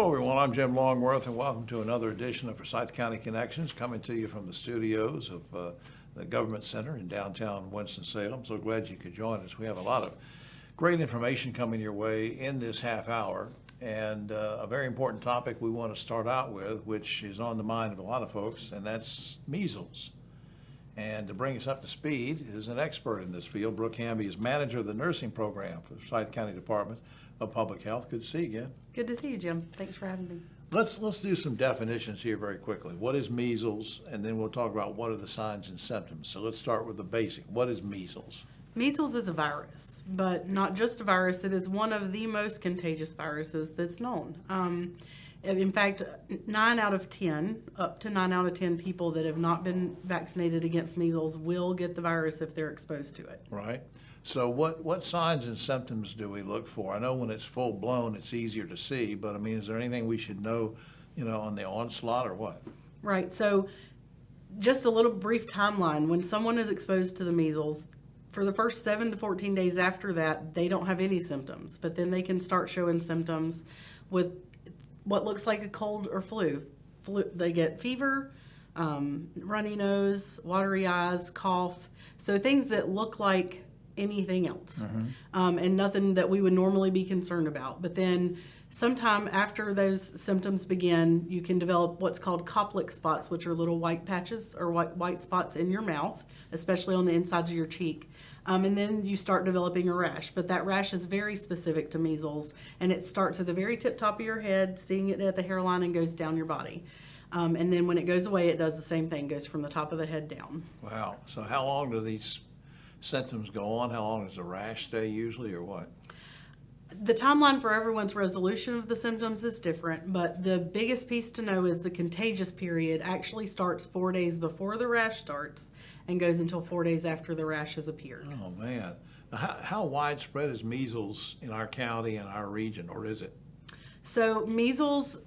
Hello, everyone. I'm Jim Longworth, and welcome to another edition of Forsyth County Connections, coming to you from the studios of the Government Center in downtown Winston-Salem. So glad you could join us. We have a lot of great information coming your way in this half hour, and a very important topic we want to start out with, which is on the mind of a lot of folks, and that's measles. And to bring us up to speed is an expert in this field. Brooke Hamby is manager of the nursing program for the Forsyth County Department of Public Health. Good to see you again. Good to see you, Jim. Thanks for having me. Let's do some definitions here very quickly. What is measles? And then we'll talk about what are the signs and symptoms. So let's start with the basic. What is measles? Measles is a virus, but not just a virus. It is one of the most contagious viruses that's known. In fact, 9 out of 10, up to 9 out of 10 people that have not been vaccinated against measles will get the virus if they're exposed to it. Right. So what signs and symptoms do we look for? I know when it's full blown, it's easier to see, but I mean, is there anything we should know, on the onslaught or what? Right. So just a little brief timeline. When someone is exposed to the measles, for the first 7 to 14 days after that, they don't have any symptoms, but then they can start showing symptoms with what looks like a cold or flu. They get fever, runny nose, watery eyes, cough. So things that look like anything else, and nothing that we would normally be concerned about. But then sometime after those symptoms begin, you can develop what's called Koplik spots, which are little white patches or white spots in your mouth, especially on the insides of your cheek. And then you start developing a rash. But that rash is very specific to measles, and it starts at the very tip top of your head, seeing it at the hairline, and goes down your body. And then when it goes away, it does the same thing, goes from the top of the head down. Wow. So how long do these symptoms go on? How long does the rash stay usually, or what? The timeline for everyone's resolution of the symptoms is different, but the biggest piece to know is the contagious period actually starts 4 days before the rash starts and goes until 4 days after the rash has appeared. Oh, man. Now, how widespread is measles in our county and our region, or is it? So measles,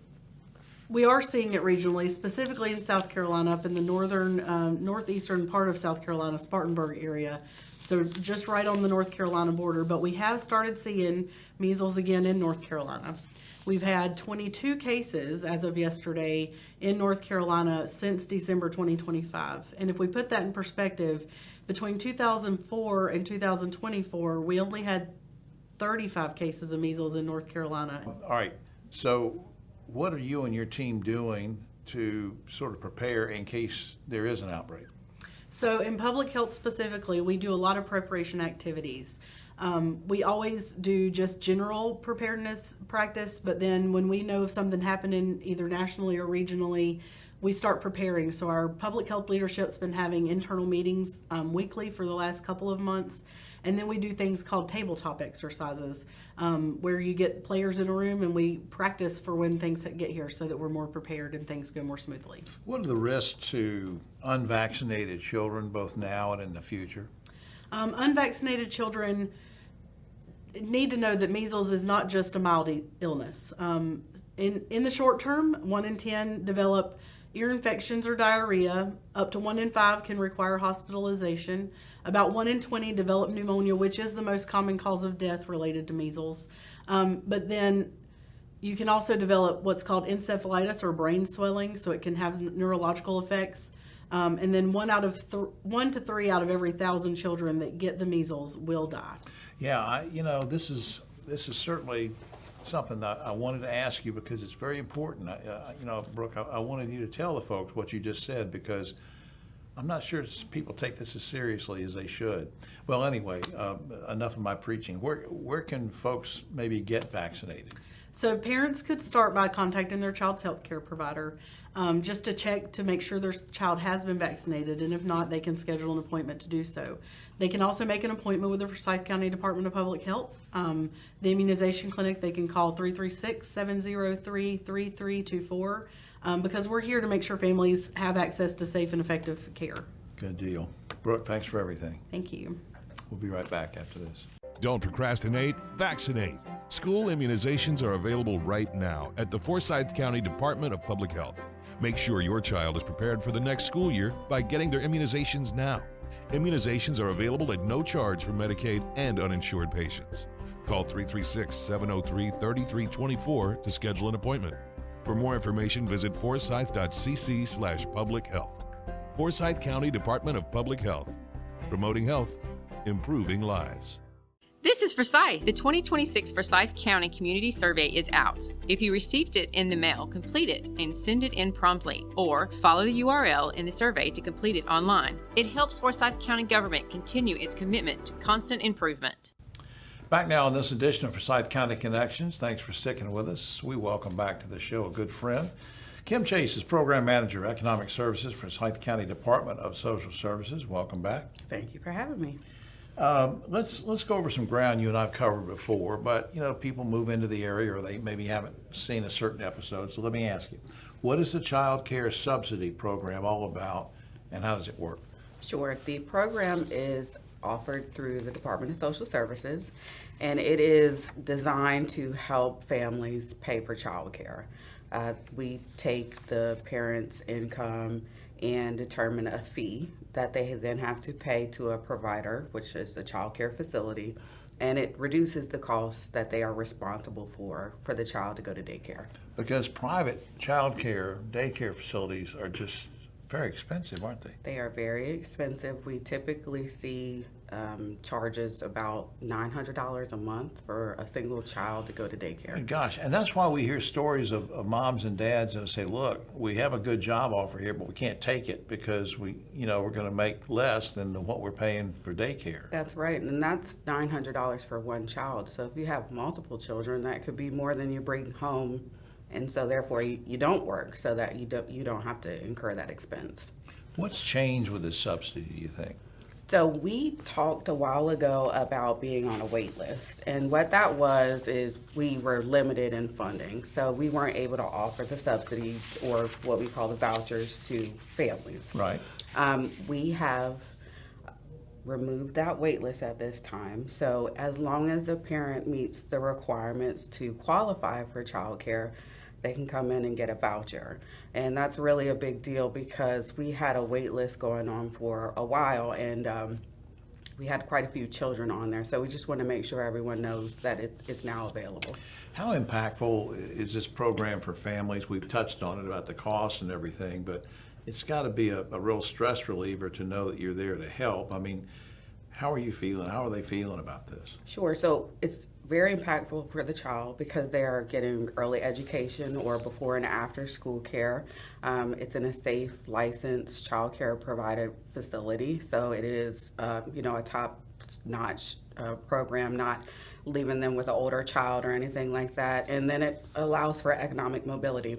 we are seeing it regionally, specifically in South Carolina, up in the northeastern part of South Carolina, Spartanburg area. So just right on the North Carolina border, but we have started seeing measles again in North Carolina. We've had 22 cases as of yesterday in North Carolina since December 2025. And if we put that in perspective, between 2004 and 2024, we only had 35 cases of measles in North Carolina. All right. So what are you and your team doing to sort of prepare in case there is an outbreak? So in public health specifically, we do a lot of preparation activities. We always do just general preparedness practice, but then when we know of something happening either nationally or regionally, we start preparing. So our public health leadership's been having internal meetings weekly for the last couple of months. And then we do things called tabletop exercises, where you get players in a room and we practice for when things get here so that we're more prepared and things go more smoothly. What are the risks to unvaccinated children, both now and in the future? Unvaccinated children need to know that measles is not just a mild illness. In the short term, 1 in 10 develop ear infections or diarrhea. Up to 1 in 5 can require hospitalization. About 1 in 20 develop pneumonia, which is the most common cause of death related to measles. But then you can also develop what's called encephalitis or brain swelling, so it can have neurological effects. And then 1 to 3 out of every 1,000 children that get the measles will die. Yeah, this is certainly something that I wanted to ask you because it's very important. Brooke, I wanted you to tell the folks what you just said because I'm not sure people take this as seriously as they should. Well, anyway, enough of my preaching. Where can folks maybe get vaccinated? So parents could start by contacting their child's health care provider just to check to make sure their child has been vaccinated, and if not, they can schedule an appointment to do so. They can also make an appointment with the Forsyth County Department of Public Health. The immunization clinic, they can call 336-703-3324 because we're here to make sure families have access to safe and effective care. Good deal. Brooke, thanks for everything. Thank you. We'll be right back after this. Don't procrastinate, vaccinate. School immunizations are available right now at the Forsyth County Department of Public Health. Make sure your child is prepared for the next school year by getting their immunizations now. Immunizations are available at no charge for Medicaid and uninsured patients. Call 336-703-3324 to schedule an appointment. For more information, visit forsyth.cc/public health. Forsyth County Department of Public Health. Promoting health, improving lives. This is Forsyth. The 2026 Forsyth County Community Survey is out. If you received it in the mail, complete it and send it in promptly, or follow the URL in the survey to complete it online. It helps Forsyth County government continue its commitment to constant improvement. Back now on this edition of Forsyth County Connections. Thanks for sticking with us. We welcome back to the show a good friend. Kim Chase is Program Manager, Economic Services for Forsyth County Department of Social Services. Welcome back. Thank you for having me. Let's go over some ground you and I've covered before, but people move into the area or they maybe haven't seen a certain episode. So let me ask you, what is the Child Care Subsidy Program all about and how does it work? Sure. The program is offered through the Department of Social Services, and it is designed to help families pay for child care. We take the parents' income and determine a fee that they then have to pay to a provider, which is a child care facility, and it reduces the costs that they are responsible for the child to go to daycare. Because private child care, daycare facilities are just very expensive, aren't they? They are very expensive. We typically see charges about $900 a month for a single child to go to daycare. And gosh, and that's why we hear stories of moms and dads that say, look, we have a good job offer here, but we can't take it because we're going to make less than what we're paying for daycare. That's right, and that's $900 for one child. So if you have multiple children, that could be more than you bring home, and so therefore you don't work so that you don't have to incur that expense. What's changed with this subsidy, do you think? So we talked a while ago about being on a wait list, and what that was is we were limited in funding, so we weren't able to offer the subsidy or what we call the vouchers to families. Right. We have removed that wait list at this time, so as long as the parent meets the requirements to qualify for child care, they can come in and get a voucher. And that's really a big deal because we had a wait list going on for a while, and we had quite a few children on there. So we just want to make sure everyone knows that it's now available. How impactful is this program for families? We've touched on it about the cost and everything, but it's got to be a real stress reliever to know that you're there to help. I mean, how are you feeling? How are they feeling about this? Sure. So it's very impactful for the child because they are getting early education or before and after school care. It's in a safe, licensed child care provided facility. So it is, a top-notch program, not leaving them with an older child or anything like that. And then it allows for economic mobility.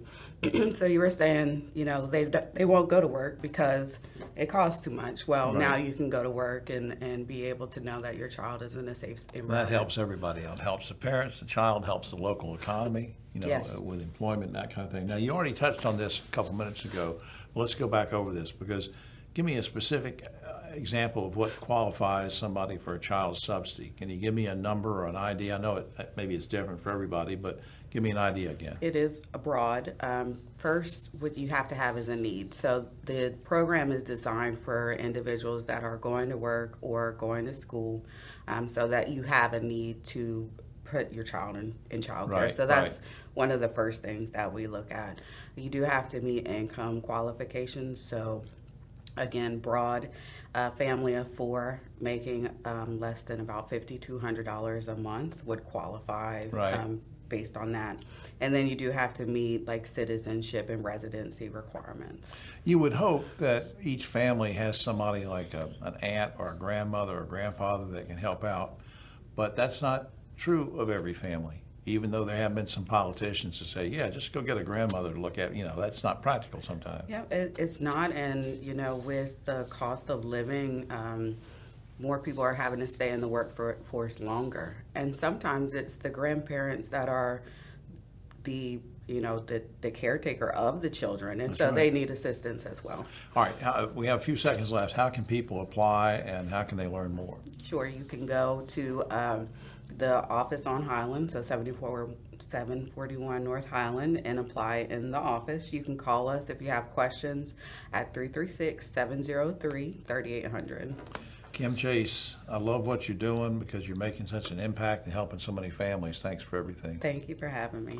So you were saying, they won't go to work because it costs too much. Well, Right. Now you can go to work and be able to know that your child is in a safe environment. That helps everybody out. It helps the parents, the child, helps the local economy, Yes. with employment and that kind of thing. Now, you already touched on this a couple minutes ago. Let's go back over this because give me a specific example of what qualifies somebody for a child subsidy. Can you give me a number or an idea? I know maybe it's different for everybody, but give me an idea again. It is broad. First, what you have to have is a need. So the program is designed for individuals that are going to work or going to school, so that you have a need to put your child in child care. Right, So that's right. one of the first things that we look at. You do have to meet income qualifications. So again, broad. Family of four making less than about $5,200 a month would qualify. Right. Based on that. And then you do have to meet like citizenship and residency requirements. You would hope that each family has somebody like an aunt or a grandmother or grandfather that can help out, but that's not true of every family. Even though there have been some politicians to say, yeah, just go get a grandmother to look at, that's not practical sometimes. Yeah, it's not, and with the cost of living, more people are having to stay in the workforce longer. And sometimes it's the grandparents that are the caretaker of the children, and That's so right. they need assistance as well. All right, we have a few seconds left. How can people apply and how can they learn more? Sure, you can go to the office on Highland, so 741 North Highland, and apply in the office. You can call us if you have questions at 336-703-3800. Kim Chase, I love what you're doing because you're making such an impact and helping so many families. Thanks for everything. Thank you for having me.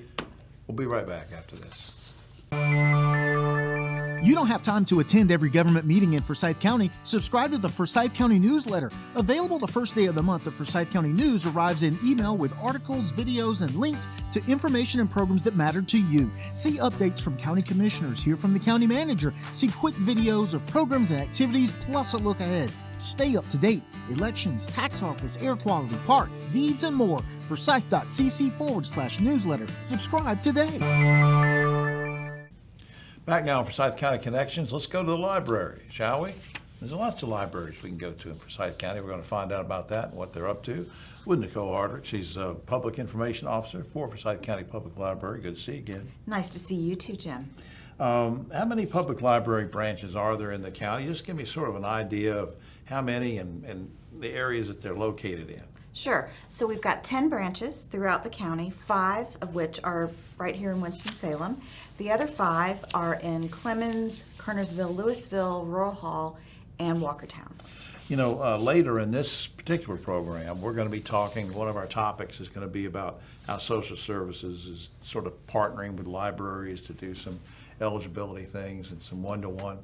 We'll be right back after this. You don't have time to attend every government meeting in Forsyth County. Subscribe to the Forsyth County newsletter. Available the first day of the month, the Forsyth County News arrives in email with articles, videos, and links to information and programs that matter to you. See updates from county commissioners, hear from the county manager, see quick videos of programs and activities, plus a look ahead. Stay up to date. Elections, tax office, air quality, parks, deeds, and more. Forsyth.cc/newsletter. Subscribe today. Back now on Forsyth County Connections. Let's go to the library, shall we? There's lots of libraries we can go to in Forsyth County. We're going to find out about that and what they're up to with Nicole Hardrick. She's a Public Information Officer for Forsyth County Public Library. Good to see you again. Nice to see you too, Jim. How many public library branches are there in the county? Just give me sort of an idea of how many and the areas that they're located in. Sure. So we've got 10 branches throughout the county, 5 of which are right here in Winston-Salem. The other 5 are in Clemens, Kernersville, Louisville, Rural Hall, and Walkertown. You know, later in this particular program, we're going to be talking, one of our topics is going to be about how social services is sort of partnering with libraries to do some eligibility things and some one-to-one.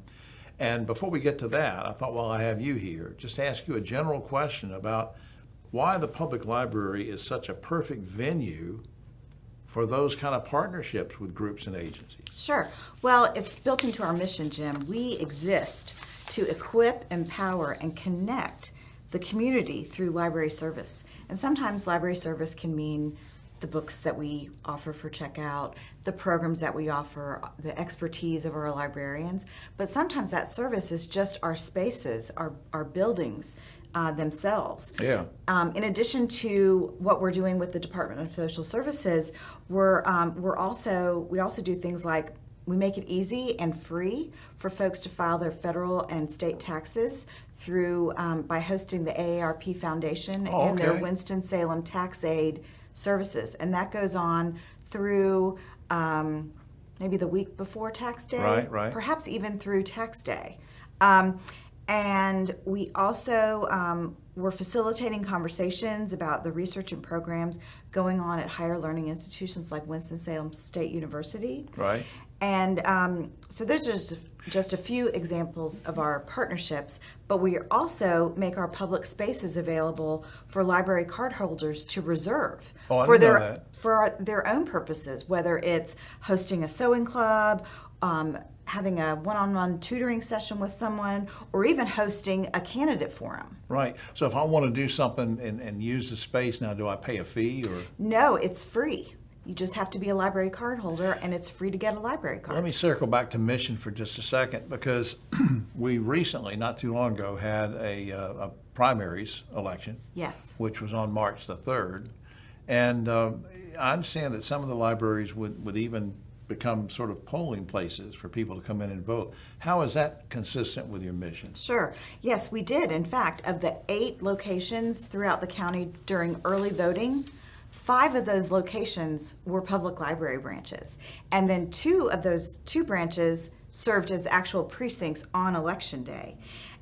And before we get to that, I thought while I have you here, just ask you a general question about why the public library is such a perfect venue for those kind of partnerships with groups and agencies. Sure. Well, it's built into our mission, Jim. We exist to equip, empower, and connect the community through library service. And sometimes library service can mean the books that we offer for checkout, the programs that we offer, the expertise of our librarians. But sometimes that service is just our spaces, our buildings themselves. Yeah. In addition to what we're doing with the Department of Social Services, we also do things like we make it easy and free for folks to file their federal and state taxes through by hosting the AARP Foundation and their Winston-Salem Tax Aid services, and that goes on through maybe the week before tax day, right. Perhaps even through tax day. And we also, we're facilitating conversations about the research and programs going on at higher learning institutions like Winston-Salem State University. Right. And so those are just a few examples of our partnerships, but we also make our public spaces available for library card holders to reserve for their own purposes, whether it's hosting a sewing club, having a one-on-one tutoring session with someone, or even hosting a candidate forum. Right. So if I want to do something and use the space now, do I pay a fee or? No, it's free. You just have to be a library card holder, and it's free to get a library card. Let me circle back to mission for just a second, because we recently, not too long ago, had a primaries election. Yes. Which was on March the 3rd. And I understand that some of the libraries would even become sort of polling places for people to come in and vote. How is that consistent with your mission? Sure. Yes, we did. In fact, of the 8 locations throughout the county during early voting, 5 of those locations were public library branches. And then 2 of those 2 branches served as actual precincts on election day.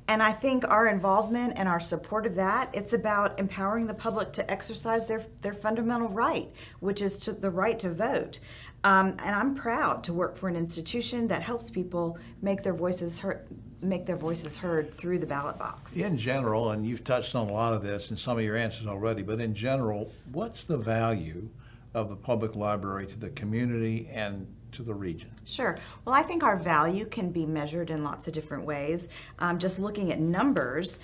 And I think our involvement and our support of that, it's about empowering the public to exercise their fundamental right, which is the right to vote. And I'm proud to work for an institution that helps people make their voices heard through the ballot box. In general, and you've touched on a lot of this in some of your answers already, but in general, what's the value of the public library to the community and to the region? Sure. Well, I think our value can be measured in lots of different ways. Just looking at numbers,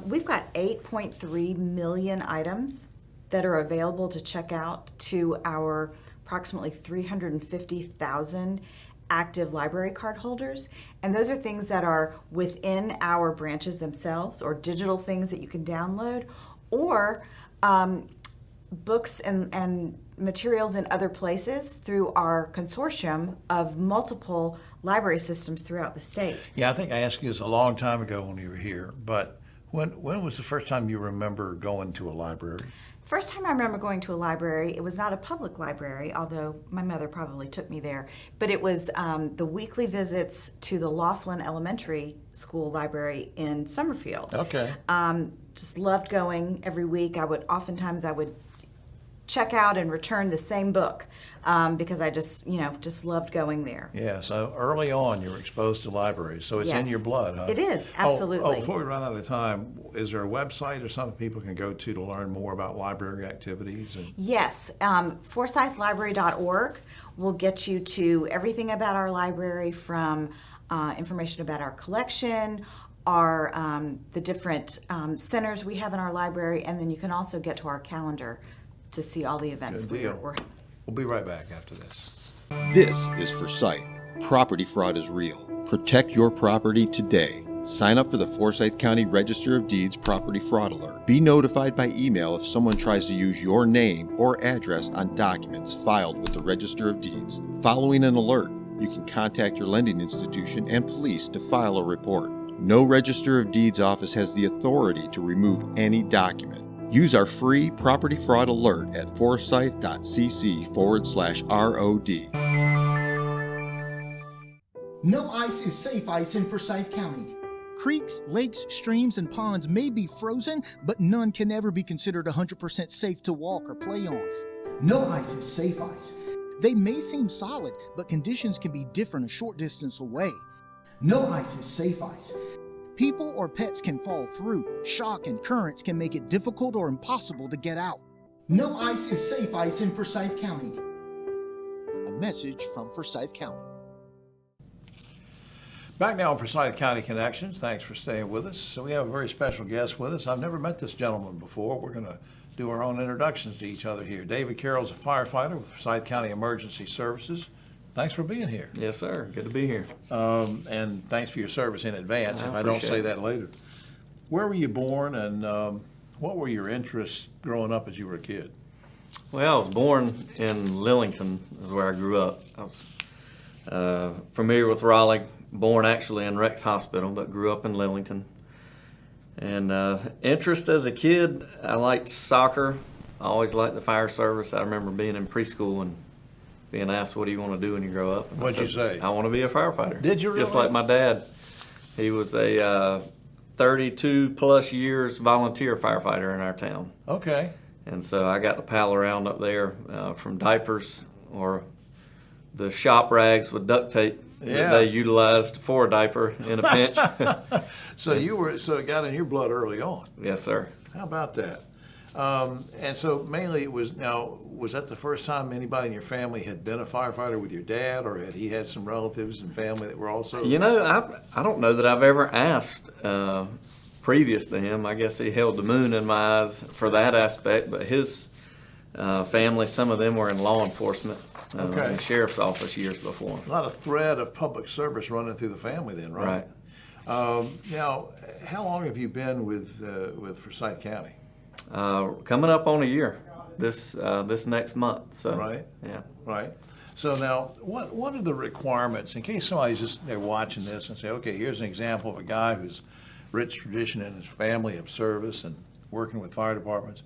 we've got 8.3 million items that are available to check out to our approximately 350,000 active library card holders. And those are things that are within our branches themselves, or digital things that you can download, or books and materials in other places through our consortium of multiple library systems throughout the state. Yeah, I think I asked you this a long time ago when you were here, but when was the first time you remember going to a library? First time I remember going to a library, it was not a public library, although my mother probably took me there, but it was the weekly visits to the Laughlin Elementary School library in Summerfield. Okay. Just loved going every week. I would check out and return the same book because I just loved going there. Yeah, so early on you were exposed to libraries, so it's in Yes. your blood, huh? It is, Oh, absolutely. before we run out of time, is there a website or something people can go to learn more about library activities? Yes, forsythlibrary.org will get you to everything about our library, from information about our collection, the different centers we have in our library, and then you can also get to our calendar to see all the events Good deal. we're We'll be right back after this. This is Forsyth. Property fraud is real. Protect your property today. Sign up for the Forsyth County Register of Deeds Property Fraud Alert. Be notified by email if someone tries to use your name or address on documents filed with the Register of Deeds. Following an alert, you can contact your lending institution and police to file a report. No Register of Deeds office has the authority to remove any document. Use our free property fraud alert at forsyth.cc/ROD. No ice is safe ice in Forsyth County. Creeks, lakes, streams, and ponds may be frozen, but none can ever be considered 100% safe to walk or play on. No ice is safe ice. They may seem solid, but conditions can be different a short distance away. No ice is safe ice. People or pets can fall through. Shock and currents can make it difficult or impossible to get out. No ice is safe ice in Forsyth County. A message from Forsyth County. Back now on Forsyth County Connections. Thanks for staying with us. So we have a very special guest with us. I've never met this gentleman before. We're going to do our own introductions to each other here. David Carroll's a firefighter with Forsyth County Emergency Services. Thanks for being here. Yes, sir. Good to be here. And thanks for your service in advance, if I don't say appreciate that later. Where were you born, and what were your interests growing up as you were a kid? Well, I was born in Lillington, is where I grew up. I was familiar with Raleigh, born actually in Rex Hospital, but grew up in Lillington. And interest as a kid, I liked soccer. I always liked the fire service. I remember being in preschool and being asked, what do you want to do when you grow up? And What'd I you said, say? I want to be a firefighter. Did you really? Just like my dad. He was a 32 plus years volunteer firefighter in our town. Okay. And so I got to pal around up there from diapers or the shop rags with duct tape Yeah. that they utilized for a diaper in a pinch. So it got in your blood early on. Yes, sir. How about that? And so mainly was that the first time anybody in your family had been a firefighter with your dad, or had he had some relatives and family that were also? You know, I don't know that I've ever asked previous to him. I guess he held the moon in my eyes for that aspect, but his family, some of them were in law enforcement, in the sheriff's office years before. A lot of thread of public service running through the family then, right? Right. Now, how long have you been with Forsyth County? Coming up on a year this next month. So Right. Yeah. Right. So now, what are the requirements in case somebody's just they're watching this and say, okay, here's an example of a guy who's rich tradition in his family of service and working with fire departments.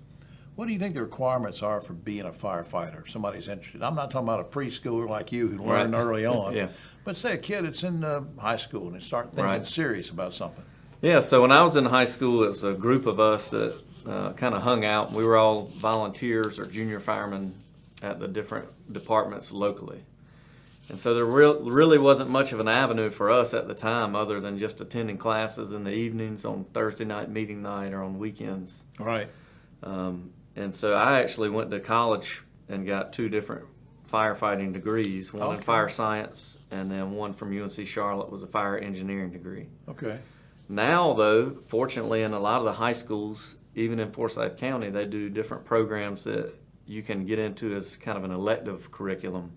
What do you think the requirements are for being a firefighter? If somebody's interested. I'm not talking about a preschooler like you who learned Right. early on. Yeah. But say a kid that's in high school and they start thinking Right. serious about something. Yeah, so when I was in high school, it was a group of us that kind of hung out. We were all volunteers or junior firemen at the different departments locally. And so there really wasn't much of an avenue for us at the time other than just attending classes in the evenings on Thursday night, meeting night, or on weekends. Right. And so I actually went to college and got 2 different firefighting degrees, one in Okay. fire science and then one from UNC Charlotte was a fire engineering degree. Okay. Now, though, fortunately, in a lot of the high schools, even in Forsyth County, they do different programs that you can get into as kind of an elective curriculum.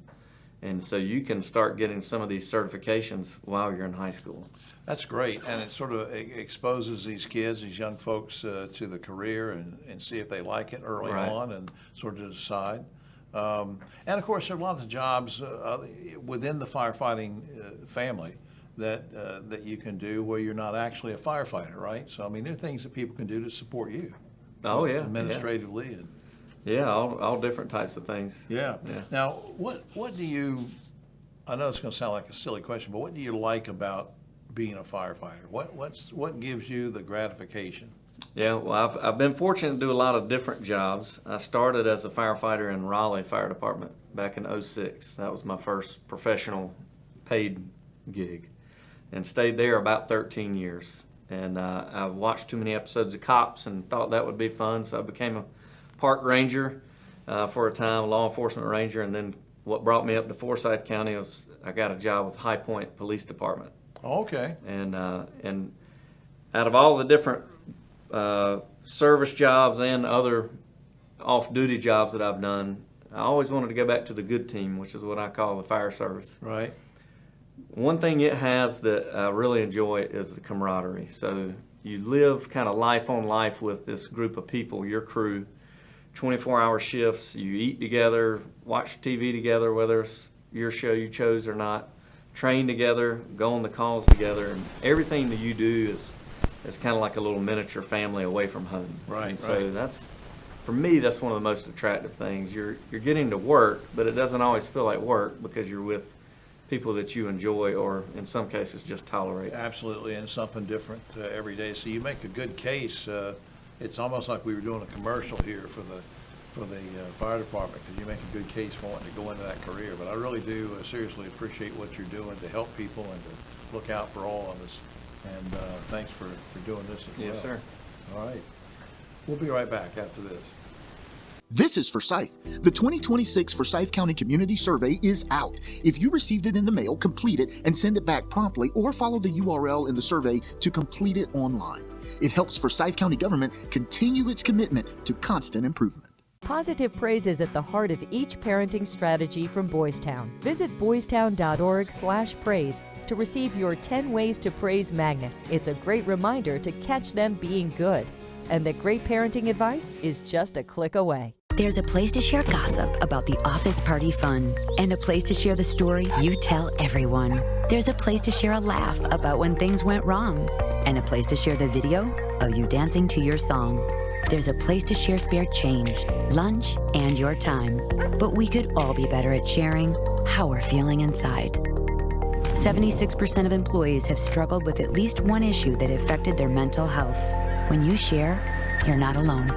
And so you can start getting some of these certifications while you're in high school. That's great, and it sort of exposes these kids, these young folks, to the career and see if they like it early Right. on and sort of decide. And of course, there are lots of jobs within the firefighting family that you can do where you're not actually a firefighter, right? So I mean, there are things that people can do to support you. Oh, yeah. Administratively. And, Yeah, all different types of things. Yeah. Yeah. Now, what do you, I know it's going to sound like a silly question, but what do you like about being a firefighter? What gives you the gratification? Yeah, well, I've been fortunate to do a lot of different jobs. I started as a firefighter in Raleigh Fire Department back in '06. That was my first professional paid gig, and stayed there about 13 years. And I watched too many episodes of Cops and thought that would be fun, so I became a park ranger for a time, law enforcement ranger, and then what brought me up to Forsyth County was I got a job with High Point Police Department. Okay. And out of all the different service jobs and other off-duty jobs that I've done, I always wanted to go back to the good team, which is what I call the fire service. Right. One thing it has that I really enjoy is the camaraderie. So you live kind of life on life with this group of people, your crew, 24-hour shifts. You eat together, watch TV together, whether it's your show you chose or not, train together, go on the calls together, and everything that you do is kind of like a little miniature family away from home. Right, And so right. that's, for me, that's one of the most attractive things. You're getting to work, but it doesn't always feel like work because you're with people that you enjoy or in some cases just tolerate. Absolutely, and something different every day. So you make a good case. It's almost like we were doing a commercial here for the fire department, because you make a good case for wanting to go into that career. But I really do seriously appreciate what you're doing to help people and to look out for all of us. And thanks for doing this as well. Yes, sir. All right. We'll be right back after this. This is Forsyth. The 2026 Forsyth County Community Survey is out. If you received it in the mail, complete it and send it back promptly, or follow the URL in the survey to complete it online. It helps Forsyth County government continue its commitment to constant improvement. Positive praise is at the heart of each parenting strategy from Boys Town. Visit boystown.org/praise to receive your 10 Ways to Praise magnet. It's a great reminder to catch them being good, and that great parenting advice is just a click away. There's a place to share gossip about the office party fun, and a place to share the story you tell everyone. There's a place to share a laugh about when things went wrong, and a place to share the video of you dancing to your song. There's a place to share spare change, lunch, and your time. But we could all be better at sharing how we're feeling inside. 76% of employees have struggled with at least one issue that affected their mental health. When you share, you're not alone.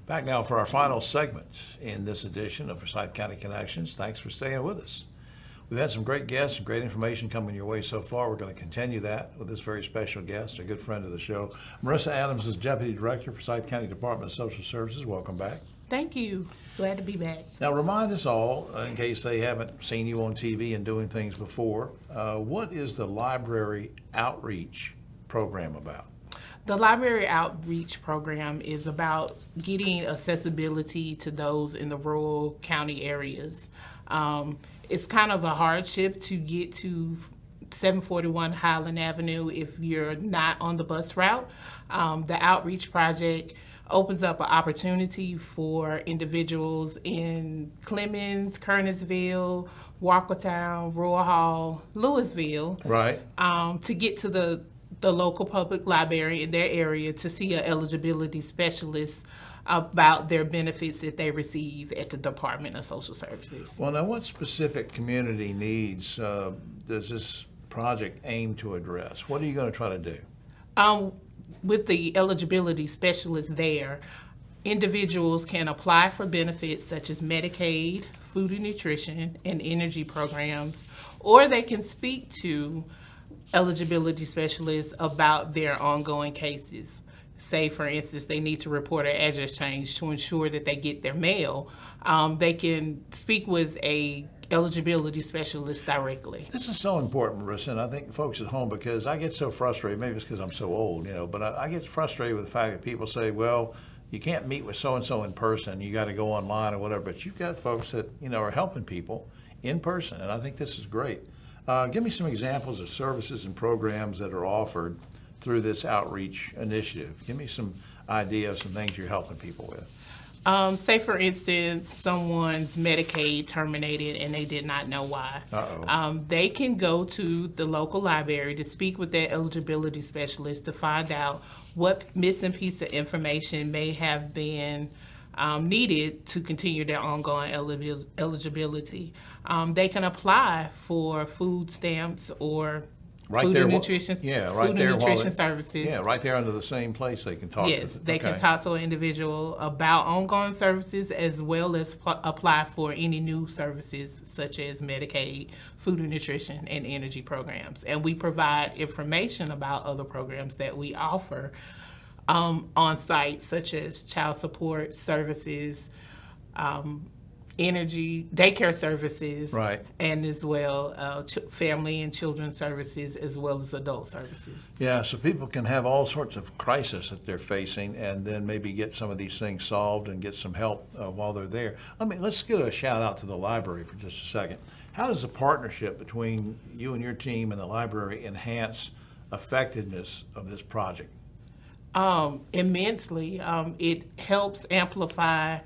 Back now for our final segment in this edition of Forsyth County Connections. Thanks for staying with us. We've had some great guests and great information coming your way so far. We're going to continue that with this very special guest, a good friend of the show. Marissa Adams is Deputy Director for Forsyth County Department of Social Services. Welcome back. Thank you. Glad to be back. Now remind us all, in case they haven't seen you on TV and doing things before, what is the library outreach program about? The library outreach program is about getting accessibility to those in the rural county areas. It's kind of a hardship to get to 741 Highland Avenue if you're not on the bus route. The outreach project opens up an opportunity for individuals in Clemens, Kernersville, Walkertown, Royal Hall, Louisville, Right. to get to the local public library in their area to see an eligibility specialist about their benefits that they receive at the Department of Social Services. Well, now what specific community needs does this project aim to address? What are you going to try to do? With the eligibility specialist there, individuals can apply for benefits such as Medicaid, food and nutrition, and energy programs, or they can speak to eligibility specialists about their ongoing cases. Say, for instance, they need to report an address change to ensure that they get their mail. They can speak with a eligibility specialist directly. This is so important, Marissa, and I think folks at home, because I get so frustrated, maybe it's because I'm so old, but I get frustrated with the fact that people say, well, you can't meet with so-and-so in person, you got to go online or whatever, but you've got folks that, are helping people in person, and I think this is great. Give me some examples of services and programs that are offered through this outreach initiative. Give me some ideas, some things you're helping people with. Say, for instance, someone's Medicaid terminated and they did not know why. They can go to the local library to speak with their eligibility specialist to find out what missing piece of information may have been needed to continue their ongoing eligibility. They can apply for food stamps or food and nutrition, services. Yeah, right there under the same place they can talk. Yes, they can talk to an individual about ongoing services as well as apply for any new services such as Medicaid, food and nutrition, and energy programs. And we provide information about other programs that we offer on site, such as child support services, energy, daycare services, right, and as well family and children services, as well as adult services. Yeah, so people can have all sorts of crises that they're facing, and then maybe get some of these things solved and get some help while they're there. Let's get a shout out to the library for just a second. How does the partnership between you and your team and the library enhance effectiveness of this project? Immensely. It helps amplify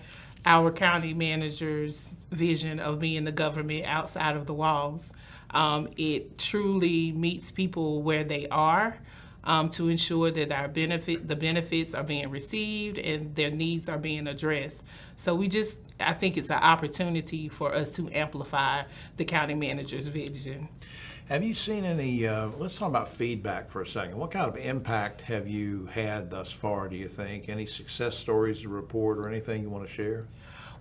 our county manager's vision of being the government outside of the walls. It truly meets people where they are to ensure that the benefits are being received and their needs are being addressed. So I think it's an opportunity for us to amplify the county manager's vision. Have you seen any, let's talk about feedback for a second. What kind of impact have you had thus far, do you think? Any success stories to report or anything you want to share?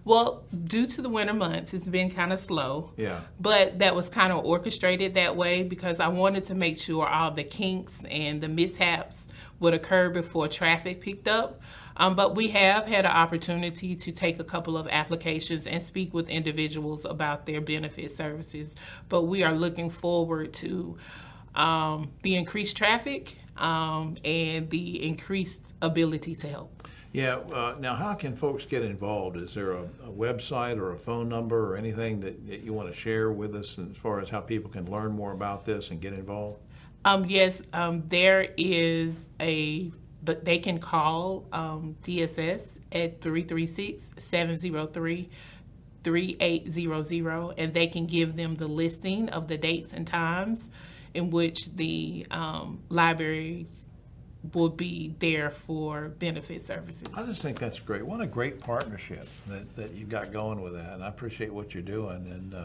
Well, due to the winter months, it's been kind of slow. Yeah. But that was kind of orchestrated that way because I wanted to make sure all the kinks and the mishaps would occur before traffic picked up. But we have had an opportunity to take a couple of applications and speak with individuals about their benefit services. But we are looking forward to the increased traffic and the increased ability to help. Yeah, now how can folks get involved? Is there a website or a phone number or anything that you want to share with us as far as how people can learn more about this and get involved? Yes, there is but they can call DSS at 336-703-3800, and they can give them the listing of the dates and times in which the libraries will be there for benefit services. I just think that's great. What a great partnership that you've got going with that, and I appreciate what you're doing, and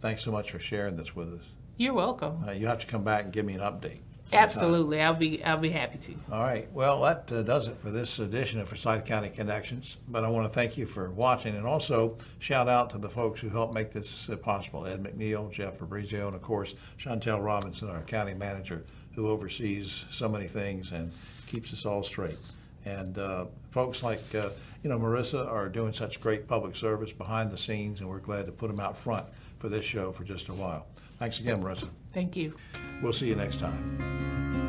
thanks so much for sharing this with us. You're welcome. You have to come back and give me an update. Absolutely, I'll be happy to. All right, well, that does it for this edition of Forsyth County Connections, but I want to thank you for watching, and also shout out to the folks who helped make this possible: Ed McNeil, Jeff Fabrizio, and of course Chantel Robinson, our county manager, who oversees so many things and keeps us all straight. And folks like Marissa are doing such great public service behind the scenes, and we're glad to put them out front for this show for just a while. Thanks again, Marissa. Thank you. We'll see you next time.